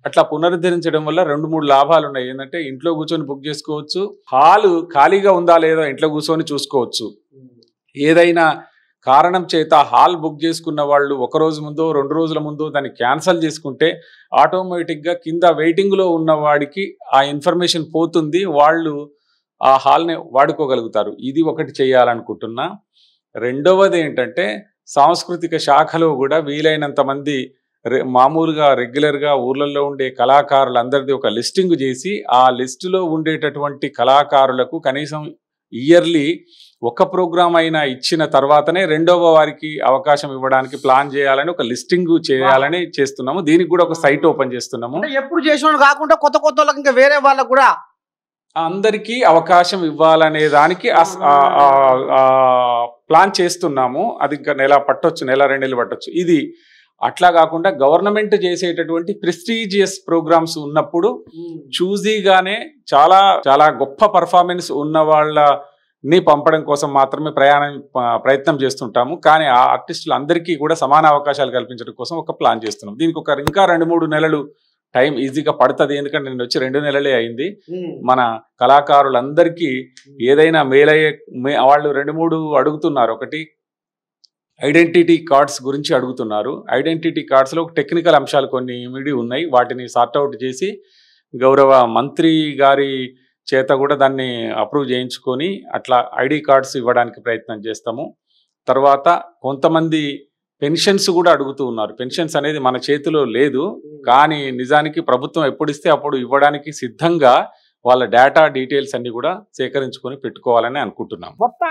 అట్లా పునరుద్ధరించడం వల్ల 2-3 లాభాలు ఉన్నాయి. ఏంటంటే ఇంట్లో కూర్చొని బుక్ చేసుకోవచ్చు, హాలు ఖాళీగా ఉందా లేదా ఇంట్లో కూర్చొని చూసుకోవచ్చు. ఏదైనా కారణం చేత హాల్ బుక్ చేసుకున్న వాళ్ళు 1 రోజు ముందో 2 రోజుల ముందో దాన్ని క్యాన్సల్ చేసుకుంటే ఆటోమేటిక్గా కింద వెయిటింగ్లో ఉన్న వాడికి ఆ ఇన్ఫర్మేషన్ పోతుంది, వాళ్ళు ఆ హాల్ని వాడుకోగలుగుతారు. ఇది ఒకటి చేయాలనుకుంటున్నా. రెండవది ఏంటంటే సాంస్కృతిక శాఖలో కూడా వీలైనంత మంది మామూలుగా రెగ్యులర్గా ఊర్లలో ఉండే కళాకారులందరిది ఒక లిస్టింగ్ చేసి ఆ లిస్టులో ఉండేటటువంటి కళాకారులకు కనీసం ఇయర్లీ ఒక ప్రోగ్రామ్ అయినా ఇచ్చిన తర్వాతనే రెండవ వారికి అవకాశం ఇవ్వడానికి ప్లాన్ చేయాలని ఒక లిస్టింగ్ చేయాలని చేస్తున్నాము. దీనికి కూడా ఒక సైట్ ఓపెన్ చేస్తున్నాము. ఎప్పుడు చేసిన కాకుండా కొత్త కొత్త వాళ్ళకి ఇంకా వేరే వాళ్ళకు కూడా అందరికీ అవకాశం ఇవ్వాలనే దానికి ప్లాన్ చేస్తున్నాము. అది ఇంకా నెల పట్టొచ్చు, నెల 2 నెలలు పట్టొచ్చు. ఇది అట్లా కాకుండా గవర్నమెంట్ చేసేటటువంటి ప్రెస్టీజియస్ ప్రోగ్రామ్స్ ఉన్నప్పుడు చూజీగానే చాలా చాలా గొప్ప పర్ఫార్మెన్స్ ఉన్న వాళ్ళని పంపడం కోసం మాత్రమే ప్రయత్నం చేస్తుంటాము. కానీ ఆ ఆర్టిస్టులు అందరికీ కూడా సమాన అవకాశాలు కల్పించడం కోసం ఒక ప్లాన్ చేస్తున్నాం. దీనికి ఇంకా 2-3 నెలలు టైం ఈజీగా పడుతుంది. ఎందుకంటే నేను వచ్చి 2 నెలలే అయింది. మన కళాకారులందరికీ ఏదైనా వాళ్ళు 2-3 అడుగుతున్నారు. ఒకటి ఐడెంటిటీ కార్డ్స్ గురించి అడుగుతున్నారు. ఐడెంటిటీ కార్డ్స్లో టెక్నికల్ అంశాలు కొన్ని ఇమిడి ఉన్నాయి. వాటిని సార్ట్అవుట్ చేసి గౌరవ మంత్రి గారి చేత కూడా దాన్ని అప్రూవ్ చేయించుకొని అట్లా ఐడి కార్డ్స్ ఇవ్వడానికి ప్రయత్నం చేస్తాము. తర్వాత కొంతమంది పెన్షన్స్ కూడా అడుగుతూ ఉన్నారు. పెన్షన్స్ అనేది మన చేతిలో లేదు, కానీ నిజానికి ప్రభుత్వం ఎప్పుడు ఇస్తే అప్పుడు ఇవ్వడానికి సిద్ధంగా వాళ్ళ డేటా డీటెయిల్స్ అన్ని కూడా సేకరించుకొని పెట్టుకోవాలని అనుకుంటున్నాం.